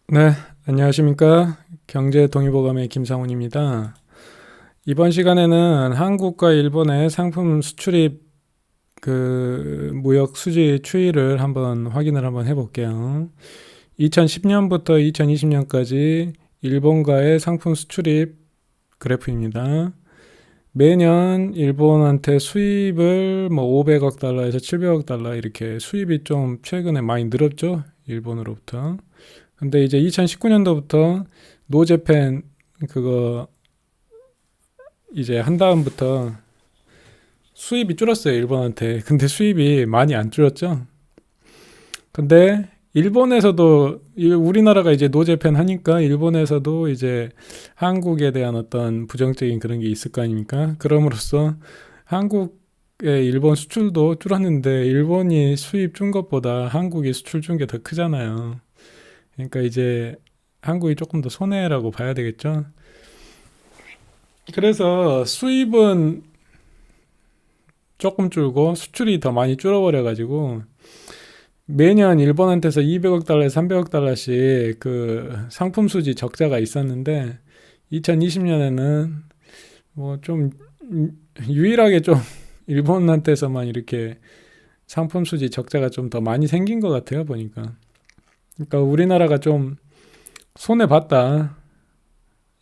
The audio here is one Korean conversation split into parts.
네, 안녕하십니까. 경제동의보감의 김상훈입니다. 이번 시간에는 한국과 일본의 상품 수출입 무역 수지 추이를 한번 해볼게요. 2010년부터 2020년까지 일본과의 상품 수출입 그래프입니다. 매년 일본한테 수입을 500억 달러에서 700억 달러 이렇게 수입이 좀 최근에 많이 늘었죠. 일본으로부터. 근데 이제 2019년도부터 노제팬 그거 이제 한 다음부터 수입이 줄었어요, 일본한테. 근데 수입이 많이 안 줄었죠. 근데 일본에서도 우리나라가 이제 노제팬 하니까 일본에서도 이제 한국에 대한 어떤 부정적인 그런 게 있을 거 아닙니까? 그럼으로써 한국의 일본 수출도 줄었는데 일본이 수입 준 것보다 한국이 수출 준 게 더 크잖아요. 그러니까 이제 한국이 조금 더 손해라고 봐야 되겠죠. 그래서 수입은 조금 줄고 수출이 더 많이 줄어버려가지고 매년 일본한테서 200억 달러에 300억 달러씩 그 상품 수지 적자가 있었는데 2020년에는 뭐 좀 유일하게 좀 일본한테서만 이렇게 상품 수지 적자가 좀 더 많이 생긴 것 같아요, 보니까. 그러니까 우리나라가 좀 손해 봤다.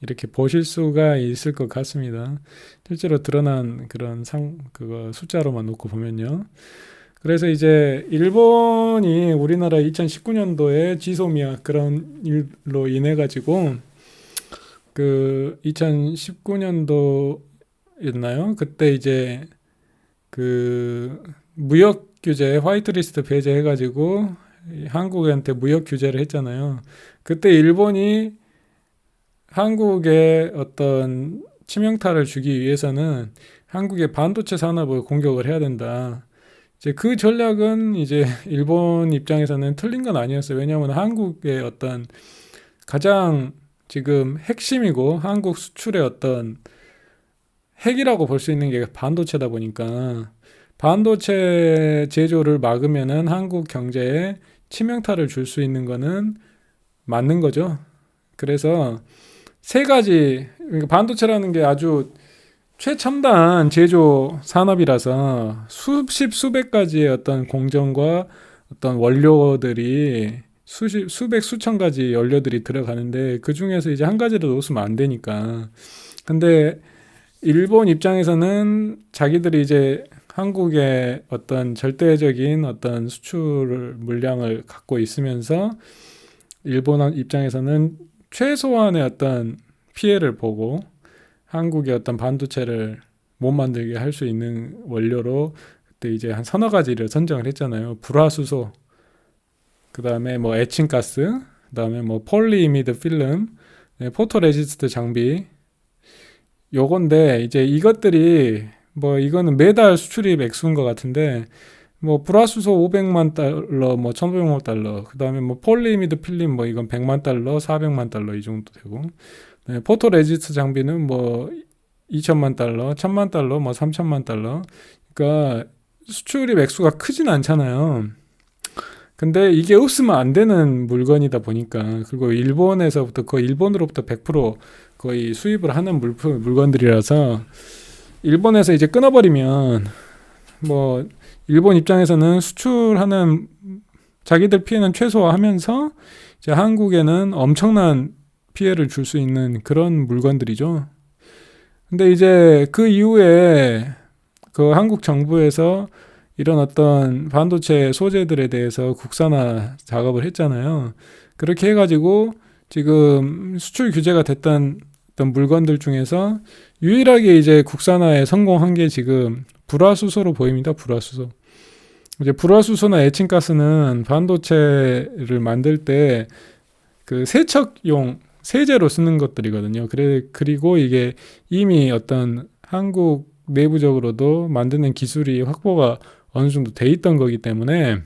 이렇게 보실 수가 있을 것 같습니다. 실제로 드러난 그런 그거 숫자로만 놓고 보면요. 그래서 이제 일본이 우리나라 2019년도에 지소미아 그런 일로 인해 가지고 그 2019년도였나요? 그때 이제 그 무역 규제 화이트리스트 배제해 가지고 한국한테 무역 규제를 했잖아요. 그때 일본이 한국에 어떤 치명타를 주기 위해서는 한국의 반도체 산업을 공격을 해야 된다. 이제 그 전략은 이제 일본 입장에서는 틀린 건 아니었어요. 왜냐하면 한국의 어떤 가장 지금 핵심이고 한국 수출의 어떤 핵이라고 볼 수 있는 게 반도체다 보니까 반도체 제조를 막으면은 한국 경제에 치명타를 줄 수 있는 거는 맞는 거죠. 그래서 세 가지 그러니까 반도체라는 게 아주 최첨단 제조 산업이라서 수십 수백 가지의 어떤 공정과 어떤 원료들이 수백 수천 가지 원료들이 들어가는데 그 중에서 이제 한 가지를 놓으면 안 되니까. 근데 일본 입장에서는 자기들이 이제 한국의 어떤 절대적인 어떤 수출 물량을 갖고 있으면서 일본 입장에서는 최소한의 어떤 피해를 보고 한국의 어떤 반도체를 못 만들게 할 수 있는 원료로 그때 이제 한 서너 가지를 선정을 했잖아요. 불화수소, 그 다음에 뭐 에칭가스, 그 다음에 뭐 폴리이미드 필름, 포토레지스트 장비, 요건데 이제 이것들이 뭐 이거는 매달 수출입 액수인 것 같은데 뭐 불화수소 500만 달러, 뭐 1,500만 달러, 그 다음에 뭐 폴리이미드 필름 뭐 이건 100만 달러, 400만 달러 이 정도 되고, 네, 포토 레지스트 장비는 뭐 2천만 달러, 1,000만 달러, 뭐 3천만 달러. 그러니까 수출입 액수가 크진 않잖아요. 근데 이게 없으면 안 되는 물건이다 보니까 그리고 일본에서부터 거의 일본으로부터 100% 거의 수입을 하는 물건들이라서 일본에서 이제 끊어버리면 뭐 일본 입장에서는 수출하는 자기들 피해는 최소화하면서 이제 한국에는 엄청난 피해를 줄 수 있는 그런 물건들이죠. 근데 이제 그 이후에 그 한국 정부에서 이런 어떤 반도체 소재들에 대해서 국산화 작업을 했잖아요. 그렇게 해가지고 지금 수출 규제가 됐던 어떤 물건들 중에서 유일하게 이제 국산화에 성공한 게 지금 불화수소로 보입니다. 불화수소. 이제 불화수소나 에칭가스는 반도체를 만들 때 그 세척용 세제로 쓰는 것들이거든요. 그리고 이게 이미 어떤 한국 내부적으로도 만드는 기술이 확보가 어느 정도 돼 있던 거기 때문에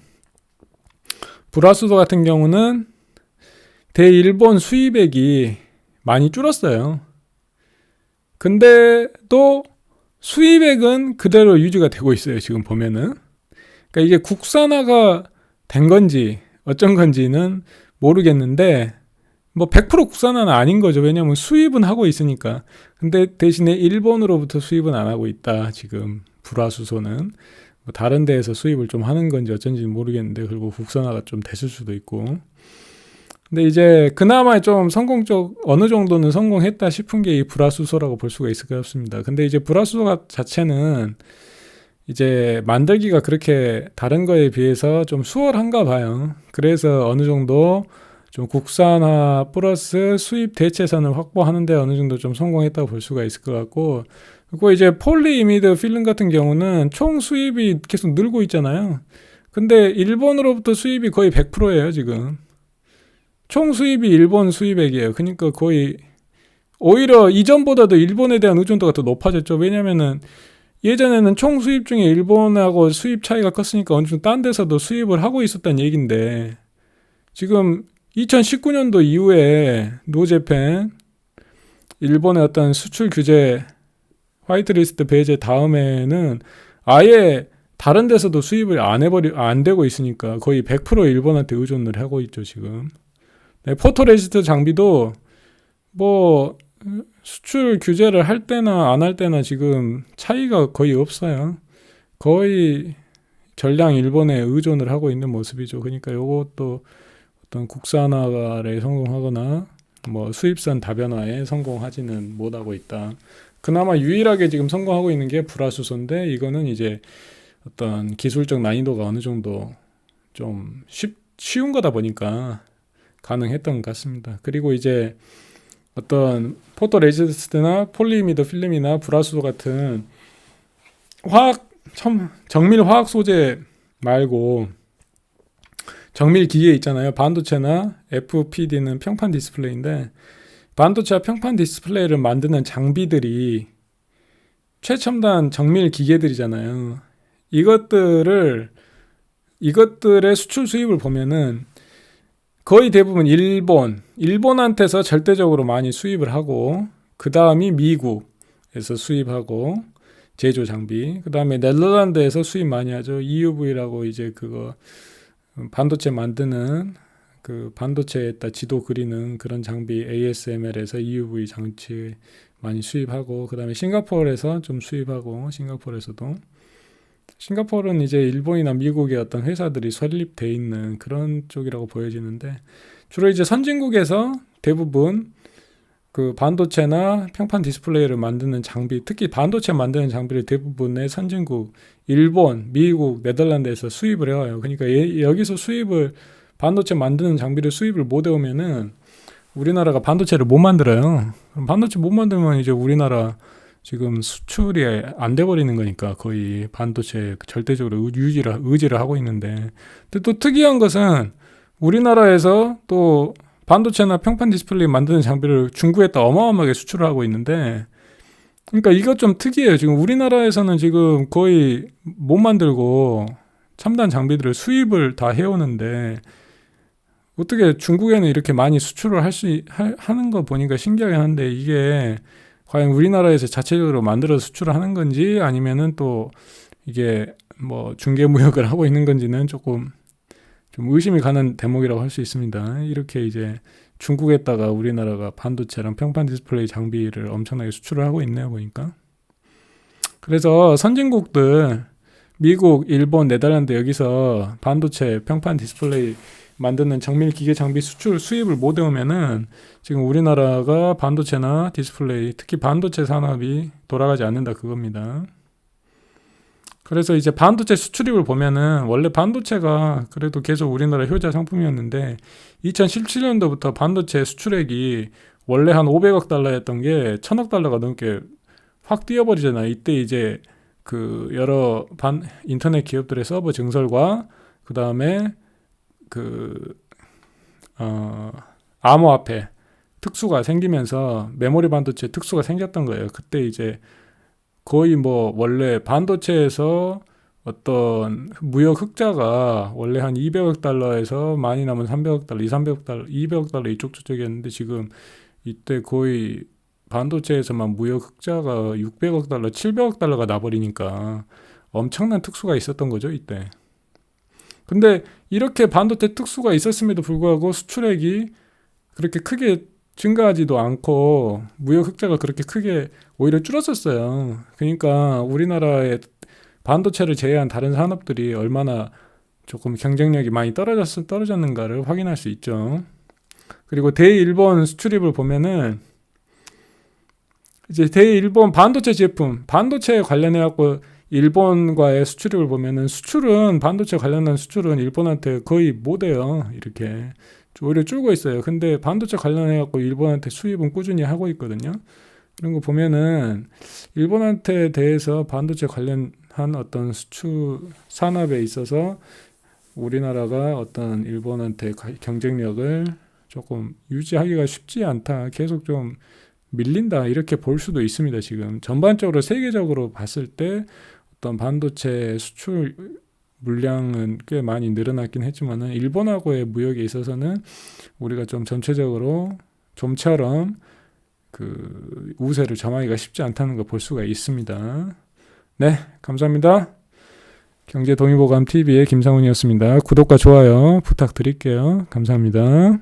불화수소 같은 경우는 대일본 수입액이 많이 줄었어요. 근데 또 수입액은 그대로 유지가 되고 있어요. 지금 보면은. 그러니까 이게 국산화가 된 건지 어쩐 건지는 모르겠는데 뭐 100% 국산화는 아닌 거죠. 왜냐면 수입은 하고 있으니까. 근데 대신에 일본으로부터 수입은 안 하고 있다. 지금 불화수소는 뭐 다른 데에서 수입을 좀 하는 건지 어쩐지는 모르겠는데, 그리고 국산화가 좀 됐을 수도 있고. 근데 이제 그나마 좀 성공적 어느 정도는 성공했다 싶은 게 이 불화수소라고 볼 수가 있을 것 같습니다. 근데 이제 불화수소 자체는 이제 만들기가 그렇게 다른 거에 비해서 좀 수월한가 봐요. 그래서 어느 정도 좀 국산화 플러스 수입 대체선을 확보하는데 어느 정도 좀 성공했다고 볼 수가 있을 것 같고, 그리고 이제 폴리이미드 필름 같은 경우는 총 수입이 계속 늘고 있잖아요. 근데 일본으로부터 수입이 거의 100%예요, 지금. 총 수입이 일본 수입액이에요. 그러니까 거의 오히려 이전보다도 일본에 대한 의존도가 더 높아졌죠. 왜냐면은 예전에는 총 수입 중에 일본하고 수입 차이가 컸으니까 어느 정도 딴 데서도 수입을 하고 있었다는 얘긴데, 지금 2019년도 이후에 노재팬 일본의 어떤 수출 규제 화이트리스트 배제 다음에는 아예 다른 데서도 수입을 안 되고 있으니까 거의 100% 일본한테 의존을 하고 있죠, 지금. 네, 포토레지스트 장비도 뭐 수출 규제를 할 때나 안 할 때나 지금 차이가 거의 없어요. 거의 전량 일본에 의존을 하고 있는 모습이죠. 그러니까 이것도 어떤 국산화에 성공하거나 뭐 수입산 다변화에 성공하지는 못하고 있다. 그나마 유일하게 지금 성공하고 있는 게 불화수소인데, 이거는 이제 어떤 기술적 난이도가 어느 정도 좀 쉬운 거다 보니까 가능했던 것 같습니다. 그리고 이제 어떤 포토레지스트나 폴리이미드 필름이나 불화수소 같은 정밀 화학 소재 말고 정밀 기계 있잖아요. 반도체나 FPD는 평판 디스플레이인데, 반도체와 평판 디스플레이를 만드는 장비들이 최첨단 정밀 기계들이잖아요. 이것들의 수출 수입을 보면은 거의 대부분 일본한테서 절대적으로 많이 수입을 하고, 그 다음이 미국에서 수입하고 제조 장비, 그 다음에 네덜란드에서 수입 많이 하죠. EUV라고 이제 그거 반도체 만드는 그 반도체에다 지도 그리는 그런 장비 ASML에서 EUV 장치 많이 수입하고, 그 다음에 싱가포르에서 좀 수입하고, 싱가포르는 이제 일본이나 미국의 어떤 회사들이 설립돼 있는 그런 쪽이라고 보여지는데, 주로 이제 선진국에서 대부분 그 반도체나 평판 디스플레이를 만드는 장비, 특히 반도체 만드는 장비를 대부분의 선진국, 일본, 미국, 네덜란드에서 수입을 해와요. 그러니까 여기서 반도체 만드는 장비를 수입을 못 해오면은 우리나라가 반도체를 못 만들어요. 그럼 반도체 못 만들면 이제 우리나라 지금 수출이 안 돼 버리는 거니까 거의 반도체 절대적으로 의지를 하고 있는데, 근데 또 특이한 것은 우리나라에서 또 반도체나 평판 디스플레이 만드는 장비를 중국에다 어마어마하게 수출을 하고 있는데, 그러니까 이거 좀 특이해요. 지금 우리나라에서는 지금 거의 못 만들고 첨단 장비들을 수입을 다 해오는데, 어떻게 중국에는 이렇게 많이 수출을 하는 거 보니까 신기하긴 한데, 이게 과연 우리나라에서 자체적으로 만들어 수출을 하는 건지 아니면은 또 이게 뭐 중개무역을 하고 있는 건지는 조금 좀 의심이 가는 대목이라고 할 수 있습니다. 이렇게 이제 중국에다가 우리나라가 반도체랑 평판 디스플레이 장비를 엄청나게 수출을 하고 있네요, 보니까. 그래서 선진국들 미국, 일본, 네덜란드 여기서 반도체, 평판 디스플레이 만드는 정밀 기계 장비 수입을 못 해오면은 지금 우리나라가 반도체나 디스플레이, 특히 반도체 산업이 돌아가지 않는다, 그겁니다. 그래서 이제 반도체 수출입을 보면은 원래 반도체가 그래도 계속 우리나라 효자 상품이었는데, 2017년도부터 반도체 수출액이 원래 한 500억 달러였던 게 1000억 달러가 넘게 확 뛰어버리잖아요. 이때 이제 그 여러 인터넷 기업들의 서버 증설과 그 다음에 암호화폐 특수가 생기면서 메모리 반도체 특수가 생겼던 거예요. 그때 이제 거의 뭐 원래 반도체에서 어떤 무역 흑자가 원래 한 200억 달러에서 많이 나면 300억 달러, 300억 달러, 200억 달러 이쪽 저쪽이었는데, 지금 이때 거의 반도체에서만 무역 흑자가 600억 달러, 700억 달러가 나버리니까 엄청난 특수가 있었던 거죠, 이때. 근데 이렇게 반도체 특수가 있었음에도 불구하고 수출액이 그렇게 크게 증가하지도 않고 무역 흑자가 그렇게 크게 오히려 줄었었어요. 그러니까 우리나라의 반도체를 제외한 다른 산업들이 얼마나 조금 경쟁력이 많이 떨어졌는가를 확인할 수 있죠. 그리고 대일본 수출입을 보면은 이제 대일본 반도체 제품, 반도체에 관련해 갖고 일본과의 수출입을 보면은 수출은 반도체 관련한 수출은 일본한테 거의 못해요. 이렇게 오히려 줄고 있어요. 근데 반도체 관련해 갖고 일본한테 수입은 꾸준히 하고 있거든요. 이런 거 보면은 일본한테 대해서 반도체 관련한 어떤 수출 산업에 있어서 우리나라가 어떤 일본한테 경쟁력을 조금 유지하기가 쉽지 않다. 계속 좀 밀린다. 이렇게 볼 수도 있습니다. 지금 전반적으로 세계적으로 봤을 때 어떤 반도체 수출 물량은 꽤 많이 늘어났긴 했지만은 일본하고의 무역에 있어서는 우리가 좀 전체적으로 좀처럼 그 우세를 점하기가 쉽지 않다는 걸 볼 수가 있습니다. 네, 감사합니다. 경제동의보감TV의 김상훈이었습니다. 구독과 좋아요 부탁드릴게요. 감사합니다.